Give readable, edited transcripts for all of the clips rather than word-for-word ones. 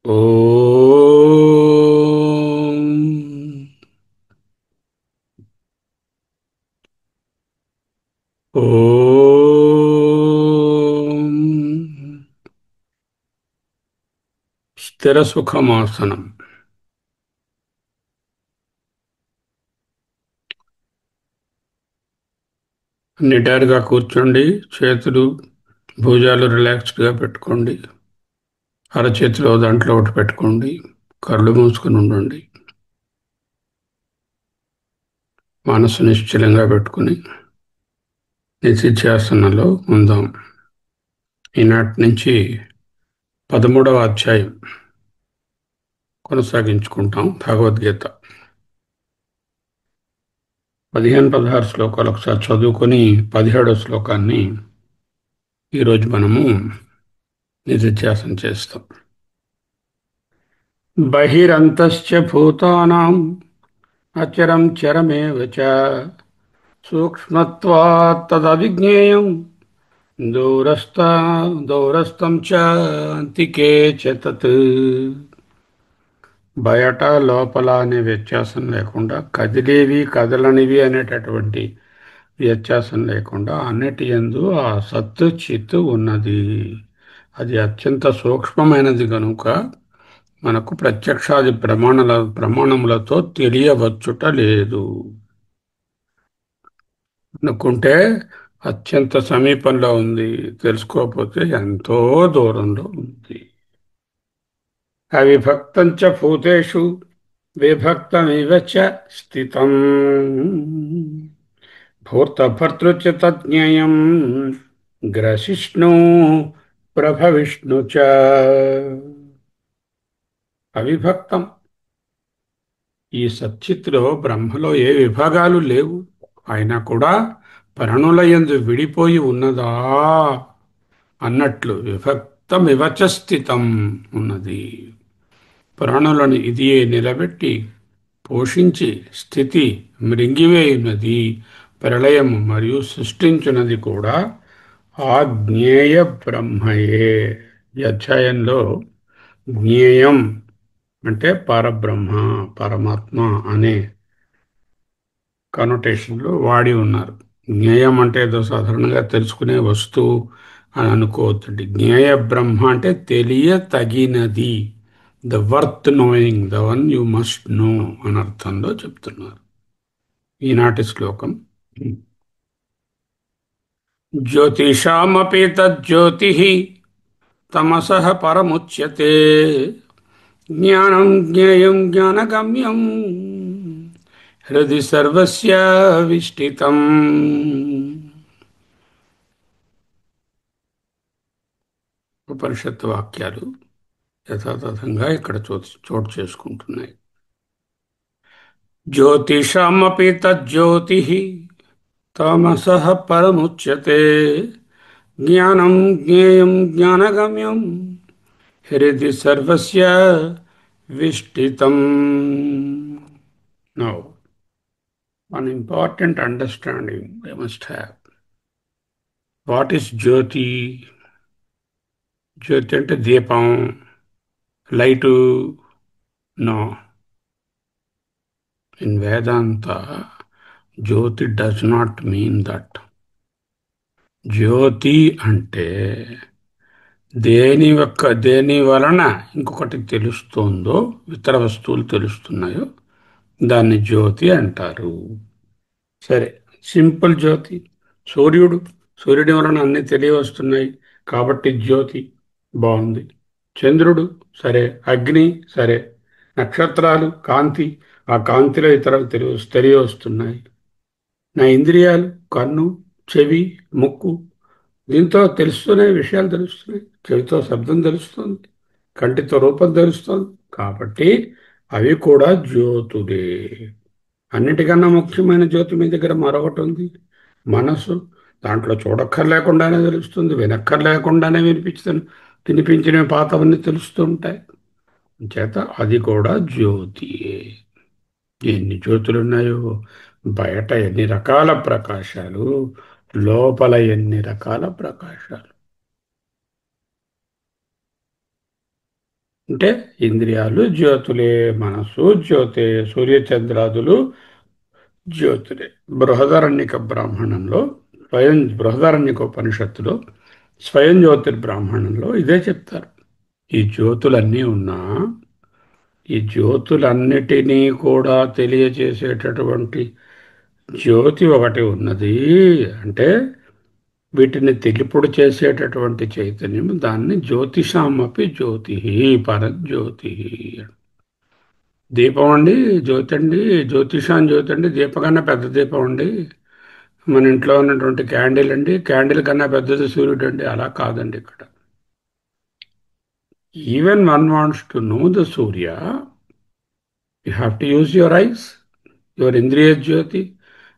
ఓం ఓం స్థిర సుఖమాసనం. నిటారుగా కూర్చోండి. చేతులు భుజాలు రిలాక్స్డ్గా పెట్టుకోండి. అరచేతిలో దాంట్లో ఒకటి పెట్టుకోండి. కళ్ళు మూసుకుని ఉండండి. మనసు నిశ్చలంగా పెట్టుకుని నిధిధ్యాసనలో ఉందాం. ఈనాటి నుంచి 13వ అధ్యాయం కొనసాగించుకుంటాం. భగవద్గీత 15-16 శ్లోకాలు ఒకసారి చదువుకొని 17వ శ్లోకాన్ని ఈరోజు మనము నిధిధ్యాసన చేస్తాం. బహిరంతశ్చ భూతానాం అచరం చరమేవ చ సూక్ష్మత్వాత్ తదవిజ్ఞేయం దూరస్థ దూరస్థం చ అంతికే చ తత్. బయట లోపల అనే వ్యత్యాసం లేకుండా, కదిలేవి కదలనివి అనేటటువంటి వ్యత్యాసం లేకుండా అన్నిటి యందు ఆ సత్తు చిత్తు ఉన్నది. అది అత్యంత సూక్ష్మమైనది కనుక మనకు ప్రత్యక్షాది ప్రమాణములతో తెలియవచ్చుట లేదు. అనుకుంటే అత్యంత సమీపంలో ఉంది, తెలుసుకోకపోతే ఎంతో దూరంలో ఉంది. అవిభక్తం చ భూతేషు విభక్తమివ చ స్థితం భూతభర్తృ చ తజ్ఞేయం గ్రసిష్ణు ప్రభవిష్ణు చ. అవిభక్తం, ఈ సచ్చిత్తులో బ్రహ్మలో ఏ విభాగాలు లేవు. అయినా కూడా ప్రాణులయందు విడిపోయి ఉన్నదా అన్నట్లు విభక్తమివచ స్థితం ఉన్నది. ప్రాణులను ఇదియే నిలబెట్టి పోషించి స్థితి మృంగివేయున్నది. ప్రళయము మరియు సృష్టించున్నది కూడా ఆ జ్ఞేయ బ్రహ్మయే. ఈ అధ్యాయంలో జ్ఞేయం అంటే పరబ్రహ్మ, పరమాత్మ అనే కనోటేషన్లో వాడి ఉన్నారు. జ్ఞేయం అంటే ఏదో సాధారణంగా తెలుసుకునే వస్తువు అని అనుకోవద్దండి. జ్ఞేయ బ్రహ్మ అంటే తెలియ తగినది, the worth knowing, the one you must know అని అర్థంలో చెప్తున్నారు. ఈనాటి శ్లోకం. జ్యోతిషామపి తజ్జ్యోతిః తమసః పరముచ్యతే జ్ఞానం జ్ఞేయం జ్ఞానగమ్యం హృది సర్వస్య విష్ఠితం. ఉపనిషత్తు వాక్యాలు యథాతథంగా ఇక్కడ చోటు చేసుకుంటున్నాయి. జ్యోతిషామపి తజ్జ్యోతిః తమసః పరముచ్యతే జ్ఞానం జ్ఞేయం జ్ఞానగమ్యం హృది సర్వస్య విష్ఠితం. Now one important understanding we must have. What is Jyoti? Jyoti అంటే దీపం, light. No. In Vedanta jyoti does not mean that. జ్యోతి అంటే దేని వలన ఇంకొకటి తెలుస్తోందో, ఇతర వస్తువులు తెలుస్తున్నాయో దాన్ని జ్యోతి అంటారు. సరే, సింపుల్ జ్యోతి. సూర్యుడి వలన అన్ని తెలియవస్తున్నాయి కాబట్టి జ్యోతి. బాగుంది. చంద్రుడు సరే, అగ్ని సరే, నక్షత్రాలు కాంతి, ఆ కాంతిలో ఇతరులు తెలియవస్తున్నాయి. నా ఇంద్రియాలు కన్ను, చెవి, ముక్కు, దీంతో తెలుస్తున్నాయి, విషయాలు తెలుస్తున్నాయి. చెవితో శబ్దం తెలుస్తుంది, కంటితో రూపం తెలుస్తుంది. కాబట్టి అవి కూడా జ్యోతులే. అన్నిటికన్నా ముఖ్యమైన జ్యోతి మీ దగ్గర మరొకటి ఉంది, మనసు. దాంట్లో చూడక్కర్లేకుండానే తెలుస్తుంది, వినక్కర్లేకుండానే వినిపించిన పాతవన్నీ తెలుస్తూ ఉంటాయి. చేత అది కూడా జ్యోతియే. ఎన్ని జ్యోతులు ఉన్నాయో! బయట ఎన్ని రకాల ప్రకాశాలు, లోపల ఎన్ని రకాల ప్రకాశాలు. అంటే ఇంద్రియాలు జ్యోతులే, మనస్సు జ్యోతే, సూర్యచంద్రాదులు జ్యోతులే. బృహదారణ్యక బ్రాహ్మణంలో, బృహదారణ్యక ఉపనిషత్తులో, స్వయం జ్యోతిర్బ్రాహ్మణంలో ఇదే చెప్తారు. ఈ జ్యోతులన్నీ ఉన్నా ఈ జ్యోతులన్నిటినీ కూడా తెలియజేసేటటువంటి జ్యోతి ఒకటి ఉన్నది. అంటే వీటిని తెలుపుడు చేసేటటువంటి చైతన్యం, దాన్ని జ్యోతిషామపి జ్యోతి, పరజ్యోతి. దీపం అండి, జ్యోతి అండి, జ్యోతిషాన్ జ్యోతి అండి, దీపం కన్నా పెద్ద దీపం అండి. మన ఇంట్లో ఉన్నటువంటి క్యాండిల్ అండి, క్యాండిల్ కన్నా పెద్దది సూర్యుడు అండి. అలా కాదండి ఇక్కడ. Even one wants to know the Surya, you have to use your eyes, your ఇంద్రియ జ్యోతి,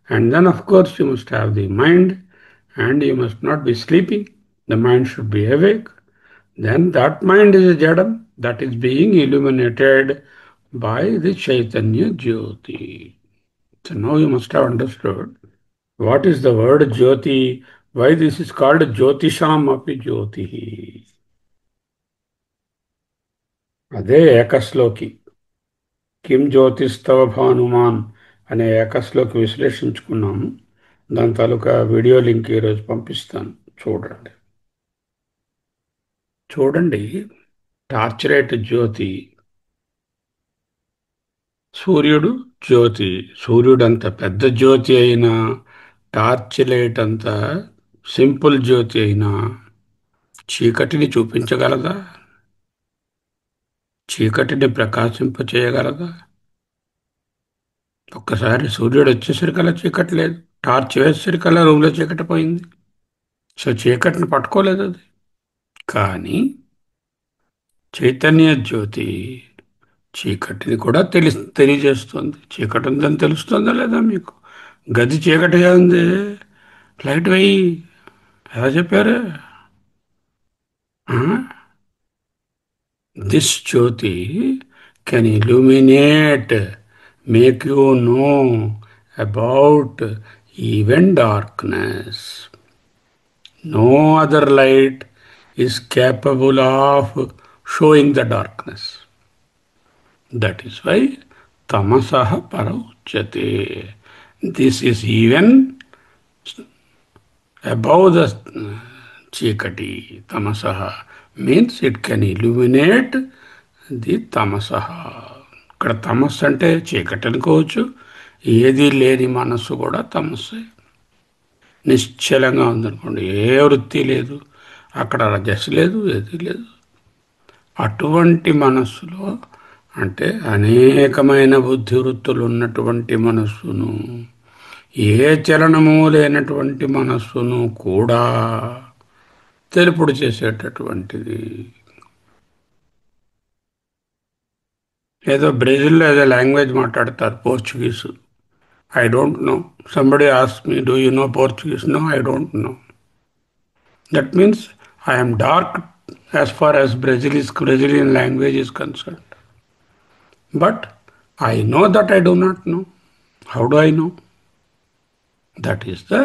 and then of course you must have the mind, and you must not be sleeping. The mind should be awake. Then that mind is a jadam that is being illuminated by the Chaitanya Jyoti. So now you must have understood what is the word Jyoti, why this is called Jyotisham api Jyoti. అదే ఏకశ్లోకి. కిం జ్యోతిస్తవ భానుమాన్ అనే ఏకశ్లోకి విశ్లేషించుకున్నాము. దాని తాలూకా video link ఈరోజు పంపిస్తాను, చూడండి. చూడండి, torch light జ్యోతి, సూర్యుడు జ్యోతి. సూర్యుడంత పెద్ద జ్యోతి అయినా, టార్చ్ లైట్ అంత సింపుల్ జ్యోతి అయినా చీకటిని చూపించగలదా? చీకటిని ప్రకాశింపచేయగలదా? ఒక్కసారి సూర్యుడు వచ్చేసరికల్లా చీకటి లేదు, టార్చ్ వేసేసరికల్లా రూమ్లో చీకటి పోయింది. సో చీకటిని పట్టుకోలేదు అది. కానీ చైతన్య జ్యోతి చీకటిని కూడా తెలియజేస్తుంది. చీకటి ఉందని తెలుస్తుందా లేదా మీకు? గది చీకటిగా ఉంది, లైట్ వెయ్యి, ఎలా చెప్పారు? This jyoti can illuminate, make you know about even darkness. No other light is capable of showing the darkness. That is why tamasah para uchyate. This is even above the chikati. Tamasah means it can illuminate the tamasah. ఇక్కడ తమస్సు అంటే చీకటి అనుకోవచ్చు. ఏది లేని మనస్సు కూడా తమస్సే. నిశ్చలంగా ఉందనుకోండి, ఏ వృత్తి లేదు, అక్కడ రజస్సు లేదు, ఏది లేదు. అటువంటి మనస్సులో, అంటే అనేకమైన బుద్ధి వృత్తులు ఉన్నటువంటి మనస్సును, ఏ చలనము లేనటువంటి మనస్సును కూడా తెలుపుడు చేసేటటువంటిది. ఏదో బ్రెజిల్లో ఏదో లాంగ్వేజ్ మాట్లాడతారు, Portuguese. I don't know. Somebody ask me, do you know Portuguese? No, I don't know. That means I am dark as far as Brazilian language is concerned. But I know that I do not know. How do I know? That is the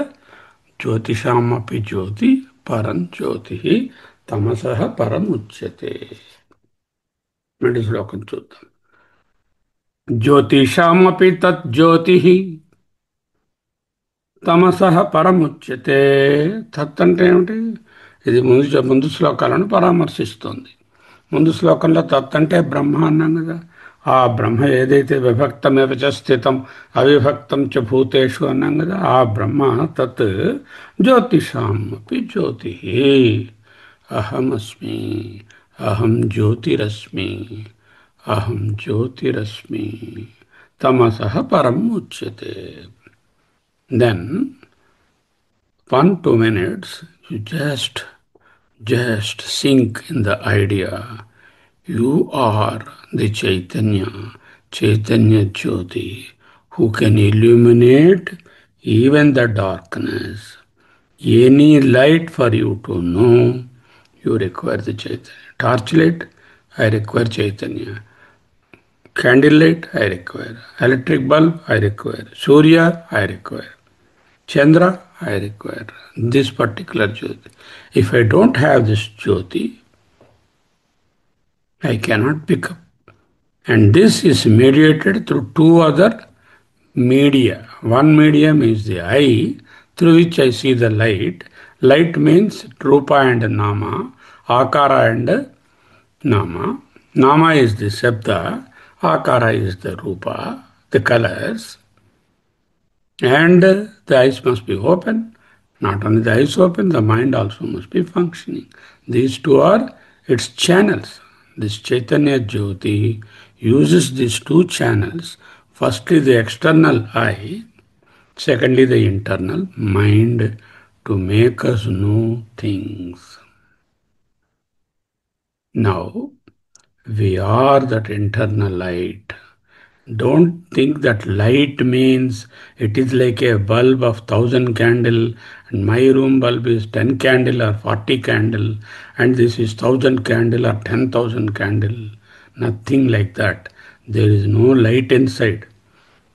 Jyotisham api Jyoti param Jyotihi tamasah param uchyate. Medi శ్లోకం చూద్దాం. జ్యోతిషాం అపి తత్ జ్యోతిః తమసః పరముచ్యతే. తత్ అంటే ఏమిటి? ఇది ముందు శ్లోకాలను పరామర్శిస్తోంది. ముందు శ్లోకంలో తత్ అంటే బ్రహ్మ అన్నాం కదా. ఆ బ్రహ్మ ఏదైతే విభక్తమేవ చ స్థితం అవిభక్తం చ భూతేషు అన్నాం కదా, ఆ బ్రహ్మ తత్ జ్యోతిషాం అపి జ్యోతి. అహమస్మి, అహం జ్యోతిరస్మి, అహం జ్యోతిరస్మి తమసః పరం ఉచ్యతే. Then 1-2 minutes you just sink in the idea. You are the Chaitanya Jyoti, who can illuminate even the darkness. Any light for you to know, you require the Chaitanya. Torch light, I require Chaitanya. Candle light, I require. Electric bulb, I require. Surya, I require. Chandra, I require. This particular Jyoti. If I don't have this Jyoti, I cannot pick up. And this is mediated through two other media. One medium is the eye, through which I see the light. Light means Rupa and Nama, Akara and Nama. Nama is the Shabda, Akara is the Rupa, the colors. And the eyes must be open. Not only the eyes open, the mind also must be functioning. These two are its channels. This Chaitanya Jyoti uses these two channels. Firstly, the external eye, secondly, the internal mind to make us know things. Now, we are that internal light. Don't think that light means it is like a bulb of 1,000 candle and my room bulb is 10 candle or 40 candle and this is 1,000 candle or 10,000 candle. Nothing like that. There is no light inside.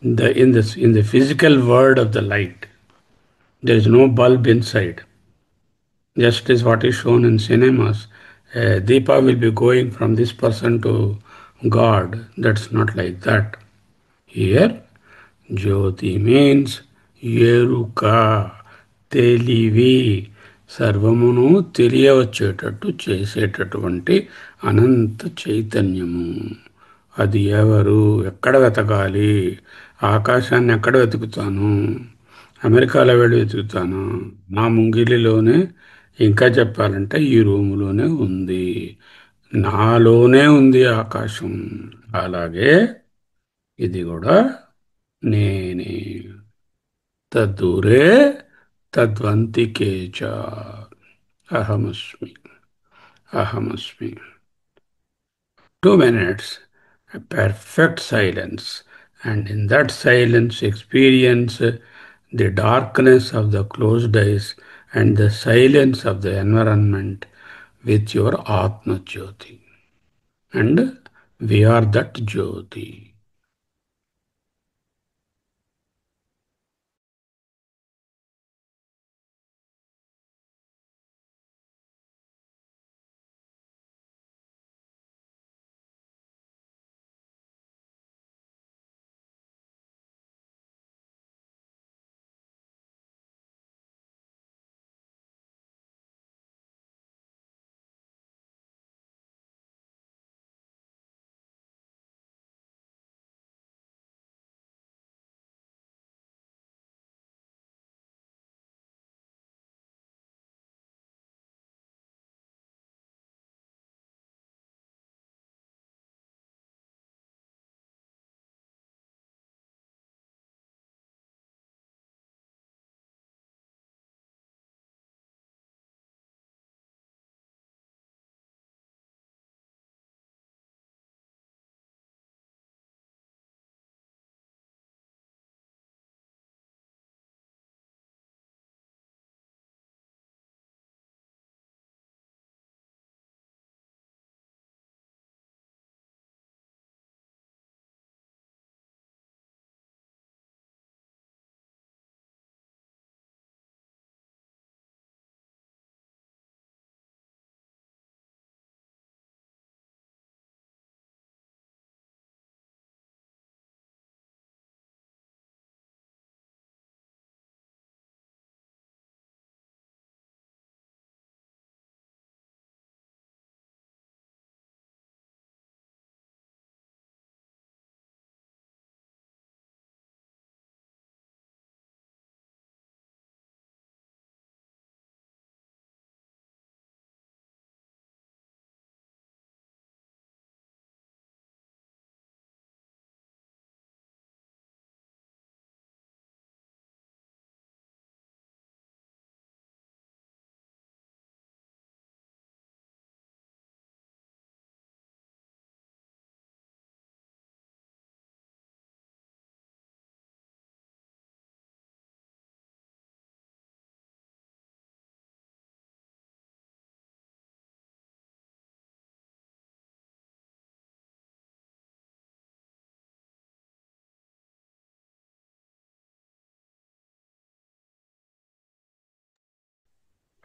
In the physical world of the light, there is no bulb inside. Just as what is shown in cinemas, Deepa will be going from this person to God. That's not like that. Here, Jyoti means Yeruka, Telivi, సర్వమును తెలియవచ్చేటట్టు చేసేటటువంటి అనంత చైతన్యము. అది ఎవరు? ఎక్కడ వెతకాలి? ఆకాశాన్ని ఎక్కడ వెతుకుతాను? అమెరికాలో వెళ్ళి వెతుకుతాను? నా ముంగిలిలోనే, ఇంకా చెప్పాలంటే ఈ రూములోనే ఉంది. నాలోనే ఉంది ఆకాశం. అలాగే ఇది కూడా నేనే. తద్దూరే తద్వంతికే చ అహమస్మి. అహమస్మి. 2 minutes, a perfect silence. And in that silence, experience the darkness of the closed eyes and the silence of the environment with your Atma Jyoti. And we are that Jyoti.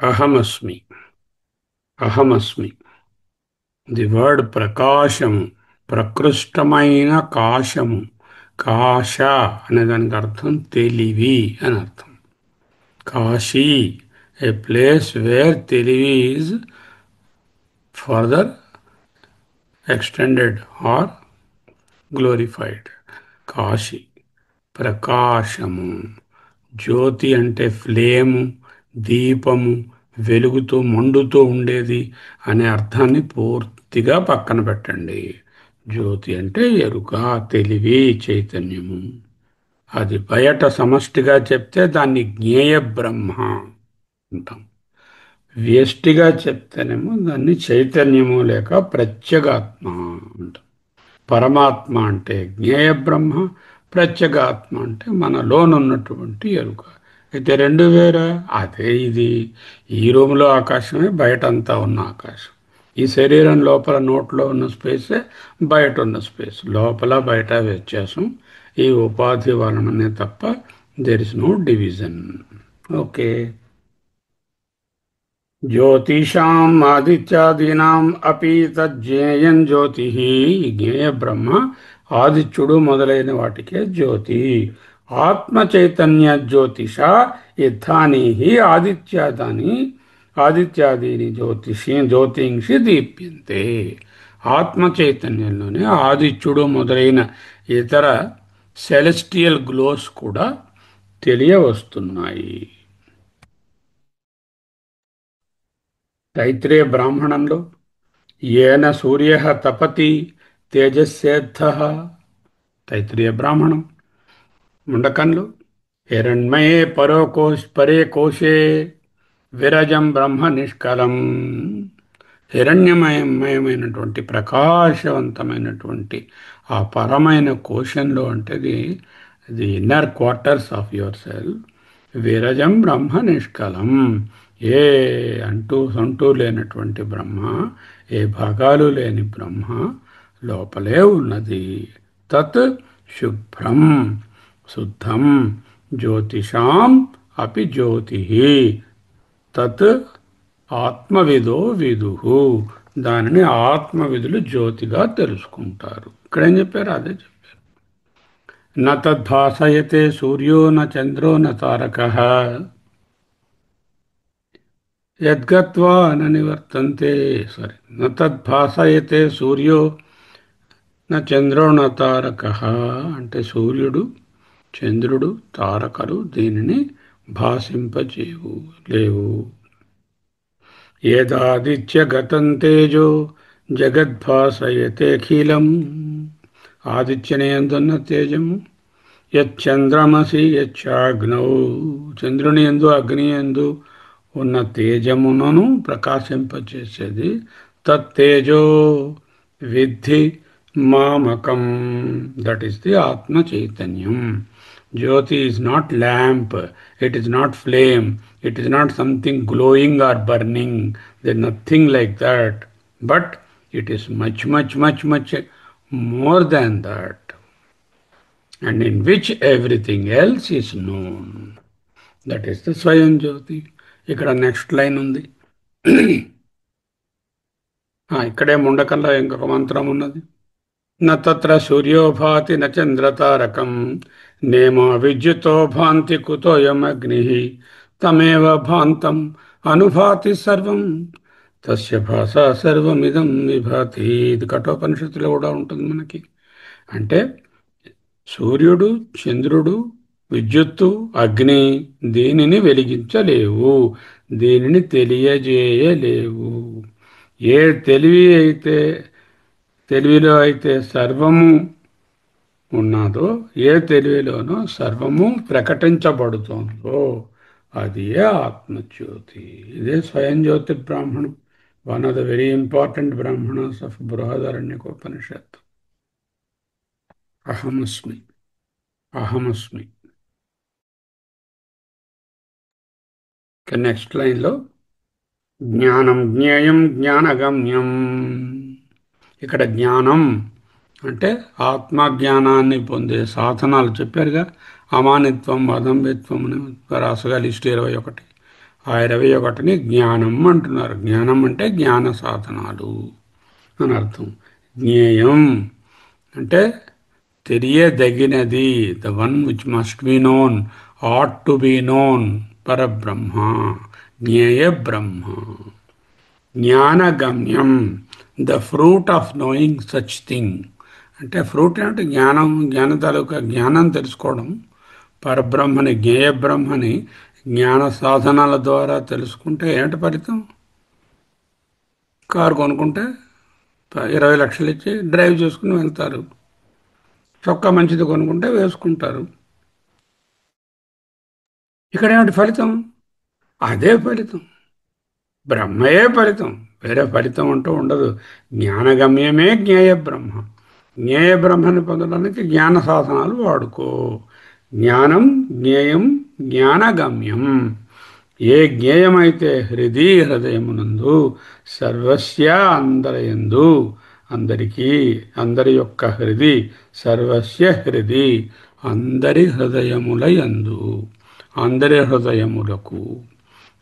Ahamasmi. Ahamasmi. The word ప్రకాశము, ప్రకృష్టమైన కాశము. కాశ అనే దానికి అర్థం తెలివి అని అర్థం. Kashi, a place where telivi is further extended or glorified. Kashi ప్రకాశము. జ్యోతి అంటే flame, దీపము, వెలుగుతూ మండుతూ ఉండేది అనే అర్థాన్ని పూర్తిగా పక్కన పెట్టండి. జ్యోతి అంటే ఎరుక, తెలివి, చైతన్యము. అది బయట సమష్టిగా చెప్తే దాన్ని జ్ఞేయ బ్రహ్మ అంటాం. వ్యష్టిగా చెప్తేనేమో దాన్ని చైతన్యము లేక ప్రత్యేగాత్మ అంటాం. పరమాత్మ అంటే జ్ఞేయ బ్రహ్మ, ప్రత్యేగాత్మ అంటే మనలోనున్నటువంటి ఎరుక. అయితే రెండు వేరా? అదే ఇది. ఈ రూములో ఆకాశమే బయట అంతా ఉన్న ఆకాశం. ఈ శరీరం లోపల నోట్లో ఉన్న స్పేసే బయట ఉన్న స్పేస్. లోపల బయట వ్యత్యాసం ఈ ఉపాధి వలననే తప్ప there is no division. Okay. జ్యోతిషాం ఆదిత్యాదీనాం అపి తజ్ఞేయం జ్యోతి. జ్ఞేయ బ్రహ్మ, ఆదిత్యుడు మొదలైన వాటికే జ్యోతి. ఆత్మ చైతన్య జ్యోతిష ఇత్థాని ఆదిత్యాదాని ఆదిత్యాదీని జ్యోతింషి దీప్యంతే. ఆత్మ చైతన్యంలోనే ఆదిత్యుడు మొదలైన ఇతర సెలెస్టియల్ గ్లోస్ కూడా తెలియవస్తున్నాయి. తైత్రేయ బ్రాహ్మణంలో ఏన సూర్య తపతి తేజస్సేద్ధ, తైత్రేయ బ్రాహ్మణం ముండకంలో, హిరణ్మయే పరే కోశే విరజం బ్రహ్మ నిష్కలం. హిరణ్యమయమైనటువంటి ప్రకాశవంతమైనటువంటి ఆ పరమైన కోశంలో అంటే the inner quarters of your self. విరజం బ్రహ్మ నిష్కలం, ఏ అంటూ లేనటువంటి బ్రహ్మ, ఏ భాగాలు లేని బ్రహ్మ లోపలే ఉన్నది. తత్ శుభ్రం శుద్ధం జ్యోతిషాం అపి జ్యోతి. తత్ ఆత్మవిదో విదుహు, దానిని ఆత్మవిధులు జ్యోతిగా తెలుసుకుంటారు. ఇక్కడేం చెప్పారు? అదే చెప్పారు. న తద్భాసయతే సూర్యో న చంద్రో న తారకః యద్గత్వా న నివర్తంతే. సారీ, న తద్భాసయతే సూర్యో న చంద్రో న తారకః అంటే సూర్యుడు, చంద్రుడు, తారకలు దీనిని భాసింపచేవు లేవు. ఏదాదిత్యగతం తేజో జగద్భాసయతేఖిలం. ఆదిత్యని యందున్న తేజము, యచ్చంద్రమసి యచ్చాగ్నౌ, చంద్రుని యందు అగ్ని యందు ఉన్న తేజమునను ప్రకాశింపచేసేది. తత్తేజో విద్ధి మామకం, దట్ ఈస్ ది ఆత్మ చైతన్యం. Jyoti is not lamp, it is not flame, it is not something glowing or burning. There is nothing like that. But it is much, much, much, much more than that. And in which everything else is known. That is the Swayam Jyoti. ఇక్కడ next line ఉంది. ఇక్కడే ముండకంలో ఇంకొక మంత్రం ఉన్నది. న తత్ర సూర్యో భాతి న చంద్రతారకం నేమో విద్యుతో భాంతి కుతోయమగ్ని తమేవ భాంతం అనుభాతి సర్వం తస్య భాష సర్వమిదం విభాతి. ఇది కఠోపనిషత్తులో కూడా ఉంటుంది మనకి. అంటే సూర్యుడు, చంద్రుడు, విద్యుత్తు, అగ్ని దీనిని వెలిగించలేవు, దీనిని తెలియజేయలేవు. ఏ తెలివిలో అయితే సర్వము ఉన్నదో, ఏ తెలివిలోనో సర్వము ప్రకటించబడుతోందో అది ఆత్మజ్యోతి. ఇదే స్వయం జ్యోతి బ్రాహ్మణం, one of the very important Brahmanas of Brihadaranyakopanishad. అహమస్మి, అహమస్మి. నెక్స్ట్ లైన్లో జ్ఞానం జ్ఞేయం జ్ఞానగమ్యం. ఇక్కడ జ్ఞానం అంటే ఆత్మజ్ఞానాన్ని పొందే సాధనాలు చెప్పారుగా. అమానిత్వం, అదంబిత్వం అని రాసుగా లిస్టు 21. ఆ 21ని జ్ఞానం అంటున్నారు. జ్ఞానం అంటే జ్ఞాన సాధనాలు. అని అర్థం. జ్ఞేయం అంటే తెలియదగినది, the one which must be known, ought to be known, పరబ్రహ్మ, జ్ఞేయ బ్రహ్మ. జ్ఞానగమ్యం, the fruit of knowing such thing. అంటే ఫ్రూట్ అంటే జ్ఞానం, జ్ఞాన తాలూకా జ్ఞానం తెలుసుకోవడం. పరబ్రహ్మని, జ్ఞేయ బ్రహ్మని జ్ఞాన సాధనాల ద్వారా తెలుసుకుంటే ఏంటి ఫలితం? కారు కొనుక్కుంటే 20 లక్షలు ఇచ్చి డ్రైవ్ చేసుకుని వెళ్తారు. చొక్కా మంచిది కొనుక్కుంటే వేసుకుంటారు. ఇక్కడ ఏమిటి ఫలితం? అదే ఫలితం. బ్రహ్మయే ఫలితం. వేరే ఫలితం అంటూ ఉండదు. జ్ఞానగమ్యమే జ్ఞేయ బ్రహ్మ. జ్ఞేయ బ్రహ్మని పొందడానికి జ్ఞాన సాధనాలు వాడుకో. జ్ఞానం జ్ఞేయం జ్ఞానగమ్యం. ఏ జ్ఞేయమైతే హృదయమునందు సర్వస్య అందరయందు, అందరికీ, అందరి యొక్క సర్వస్య అందరి హృదయముల యందు, అందరి హృదయములకు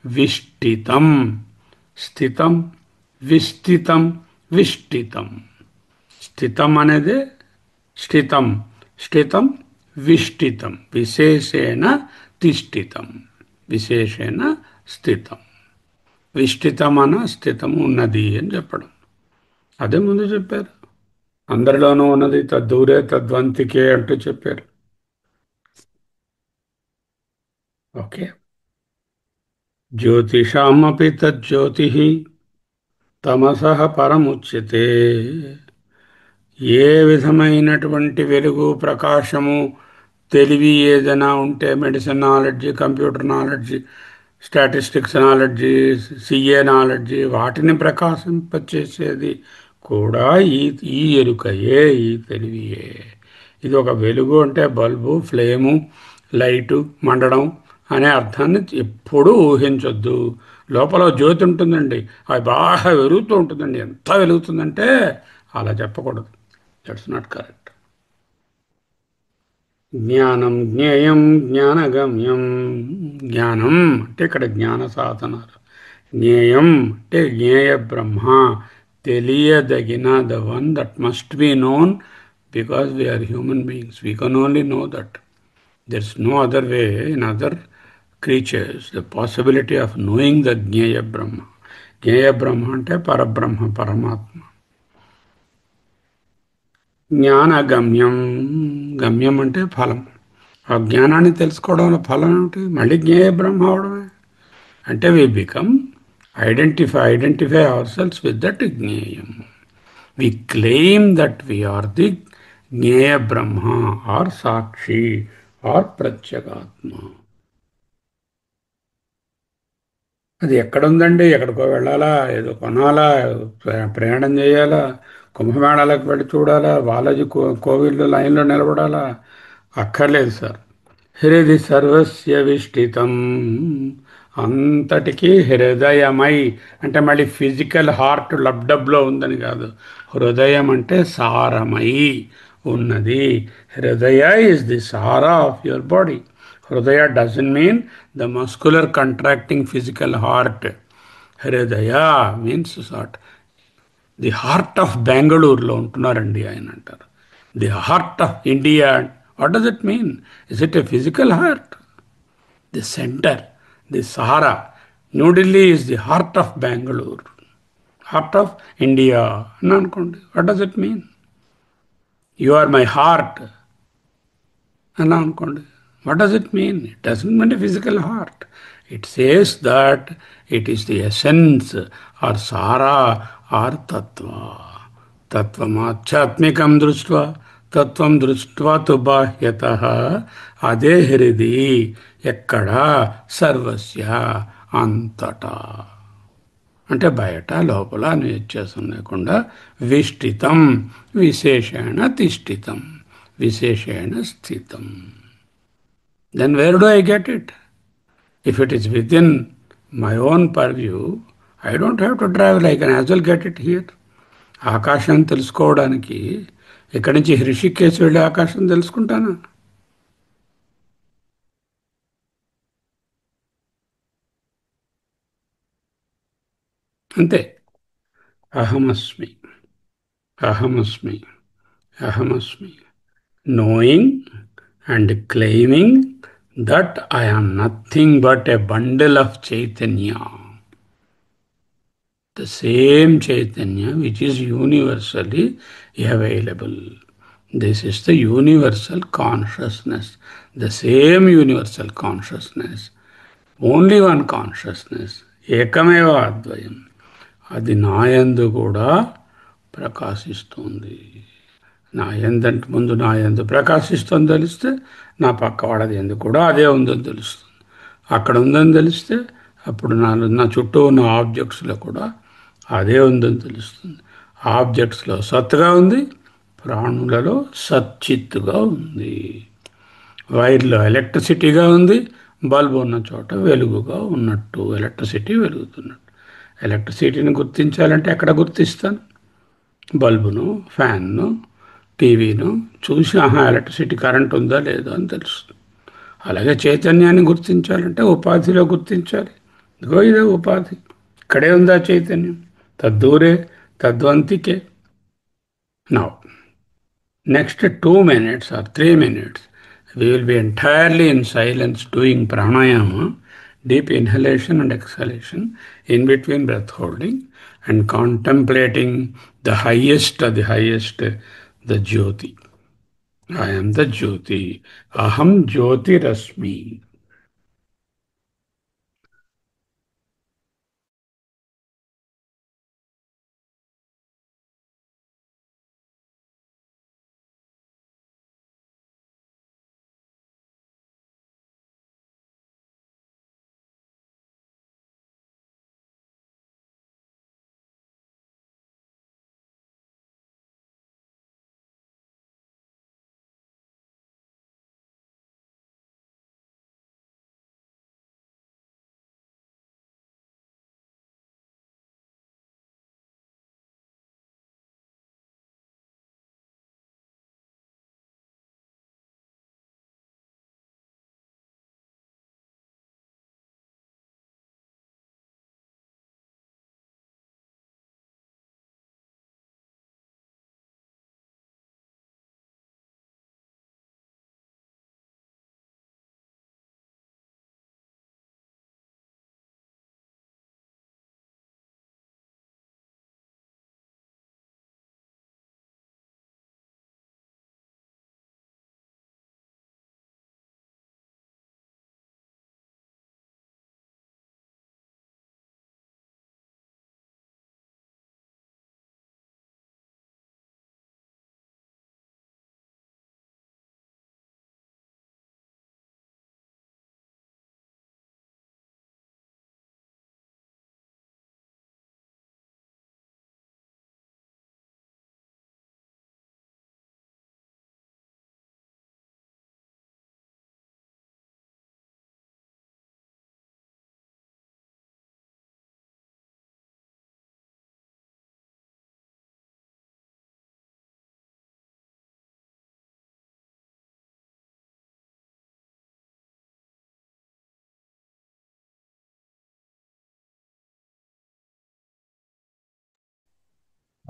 విష్టితం, స్థితం, విస్థితం, విష్టితం. స్థితం అనేది స్థితం, స్థితం, విష్టితం, విశేషేణ తిష్ఠితం, విశేషేణ స్థితం. విష్టితమన స్థితం ఉన్నది అని చెప్పడం. అదే ముందు చెప్పారు. అందరిలోనూ ఉన్నది తద్దూరే తద్వంతికే అంటూ చెప్పారు. ఓకే. జ్యోతిషామపి తజ్జ్యోతి తమసః పరముచ్యతే. ఏ విధమైనటువంటి వెలుగు, ప్రకాశము, తెలివి ఏదైనా ఉంటే, medicine knowledge, computer knowledge, statistics knowledge, CA knowledge, వాటిని ప్రకాశింపచేసేది కూడా ఈ ఈ ఎరుకయే, ఈ తెలివియే. ఇది ఒక వెలుగు అంటే బల్బు, ఫ్లేము, లైటు, మండడం అనే అర్థాన్ని ఎప్పుడూ ఊహించొద్దు. లోపల జ్యోతి ఉంటుందండి, అది బాగా వెలుగుతూ ఉంటుందండి. ఎంత వెలుగుతుందంటే అలా చెప్పకూడదు. That's not correct. జ్ఞానం జ్ఞేయం జ్ఞానగమ్యం. జ్ఞానం అంటే ఇక్కడ జ్ఞాన సాధనాలు. జ్ఞేయం అంటే జ్ఞేయ బ్రహ్మ, తెలియదగిన, the one that must be known, because we are human beings, we can only know that. There is no other way in other creatures, the possibility of knowing the Jnaya Brahma. Jnaya Brahma అంటే పరబ్రహ్మ, పరమాత్మ. జ్ఞానగమ్యం, గమ్యం అంటే ఫలం. ఆ జ్ఞానాన్ని తెలుసుకోవడంలో ఫలం ఏమిటి? మళ్ళీ జ్ఞేయ బ్రహ్మ అవడమే. అంటే we become identify our selves with that జ్ఞేయం. We claim that we are the జ్ఞేయ బ్రహ్మ, ఆర్ సాక్షి, ఆర్ ప్రత్యేగాత్మ. అది ఎక్కడుందండి? ఎక్కడికో వెళ్ళాలా, ఏదో కొనాలా, ప్రయాణం చేయాలా, కుంభమేళాలకు వెళ్ళి చూడాలా, బాలాజీ కోవిల్లో లైన్లో నిలబడాలా? అక్కర్లేదు సార్. హృది సర్వస్య విష్టితం. అంతటికీ హృదయమై అంటే మళ్ళీ ఫిజికల్ హార్ట్ లబ్డబ్లో ఉందని కాదు. హృదయం అంటే సారమై ఉన్నది. హృదయ ఇస్ ది సారా ఆఫ్ యువర్ బాడీ. హృదయ doesn't mean the muscular contracting physical heart. హృదయ మీన్స్ సాట్. ది హార్ట్ ఆఫ్ బెంగళూరులో ఉంటున్నారండి ఆయన అంటారు. The heart of India. What does it mean? Is it a physical heart? The centre, the సహారా. New Delhi is the heart of Bengaluru, heart of India అని అనుకోండి. What does it mean? You are my heart అని అనుకోండి. What does it mean? It doesn't mean a physical heart. It says that it is the essence or sara or tatva. తత్వమాధ్యాత్మికం దృష్ట్వా, తత్వం దృష్ట్వా తు బాహ్యత. అదే హృది. ఎక్కడ? సర్వస్య, అంతటా. అంటే బయట లోపల అని వ్యత్యాసం లేకుండా విష్టితం, విశేషేణ తిష్ఠితం, విశేషేణ స్థితం. Then where do I get it? If it is within my own purview, I don't have to travel. I can as well get it here. ఆకాశం తెలుసుకోవడానికి ఇక్కడి నుంచి హృషికేశ్ వెళ్ళి ఆకాశం తెలుసుకుంటాను. అంతే. అహమస్మి. అహమస్మి, అహమస్మి. Knowing and claiming that I am nothing but a bundle of Chaitanya. The same Chaitanya which is universally available. This is the universal consciousness. The same universal consciousness. Only one consciousness. ఏకమేవ అద్వయం. అది నాయందు కూడా ప్రకాశిస్తుంది. నా ఎందంటే ముందు నా ఎందు ప్రకాశిస్తుంది తెలిస్తే నా పక్క వాడది ఎందుకు కూడా అదే ఉందని తెలుస్తుంది. అక్కడ ఉందని తెలిస్తే అప్పుడు నా చుట్టూ ఉన్న ఆబ్జెక్ట్స్లో కూడా అదే ఉందని తెలుస్తుంది. ఆబ్జెక్ట్స్లో సత్తుగా ఉంది, ప్రాణులలో సచ్చిత్తుగా ఉంది. వైర్లో ఎలక్ట్రిసిటీగా ఉంది, బల్బు ఉన్న చోట వెలుగుగా ఉన్నట్టు ఎలక్ట్రిసిటీ వెలుగుతున్నట్టు. ఎలక్ట్రిసిటీని గుర్తించాలంటే ఎక్కడ గుర్తిస్తాను? బల్బును, ఫ్యాన్ను, టీవీను చూసి ఎలక్ట్రిసిటీ కరెంట్ ఉందా లేదా అని తెలుస్తుంది. అలాగే చైతన్యాన్ని గుర్తించాలంటే ఉపాధిలో గుర్తించాలి. ఇదిగో ఇదే ఉపాధి, ఇక్కడే ఉందా చైతన్యం, తద్దూరే తద్వంతికే. Now next 2 minutes or 3 minutes we will be entirely in silence doing pranayama, deep inhalation and exhalation, in between breath holding and contemplating the highest of the highest, the Jyoti. I am the Jyoti. Aham Jyotirasmi.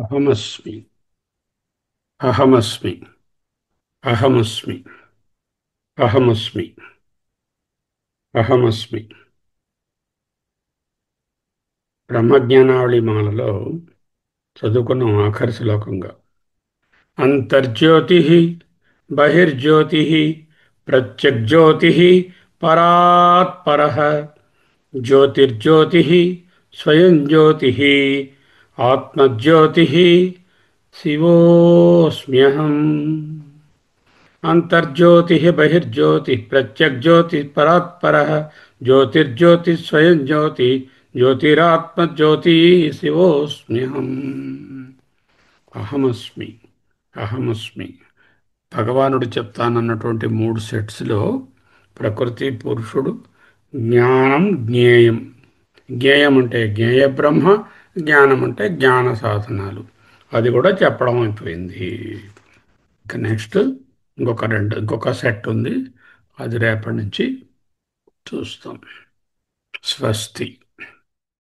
Ahamasmi. Ahamasmi. Ahamasmi. Ahamasmi. Ahamasmi. బ్రహ్మజ్ఞానావళి మాలలో చదువుకున్నాం ఆఖరి శ్లోకంగా. అంతర్జ్యోతి బహిర్జ్యోతి ప్రత్యగ్జ్యోతి పరాత్పర జ్యోతిర్జ్యోతి స్వయం జ్యోతి ఆత్మజ్యోతి శివోస్మ్యహం. అంతర్జ్యోతి బహిర్జ్యోతి ప్రత్యగ్జ్యోతి పరాత్పర జ్యోతిర్జ్యోతి స్వయం జ్యోతి జ్యోతిరాత్మజ్యోతి శివోస్మ్యహం. అహమస్మి, అహమస్మి. భగవానుడు చెప్తానన్నటువంటి 3 సెట్స్లో ప్రకృతి, పురుషుడు, జ్ఞానం, జ్ఞేయం. జ్ఞేయం అంటే జ్ఞేయ బ్రహ్మ, జ్ఞానం అంటే జ్ఞాన సాధనాలు. అది కూడా చెప్పడం అయిపోయింది. ఇక నెక్స్ట్ ఇంకొక సెట్ ఉంది, అది రేపటి నుంచి చూస్తాం. స్వస్తి.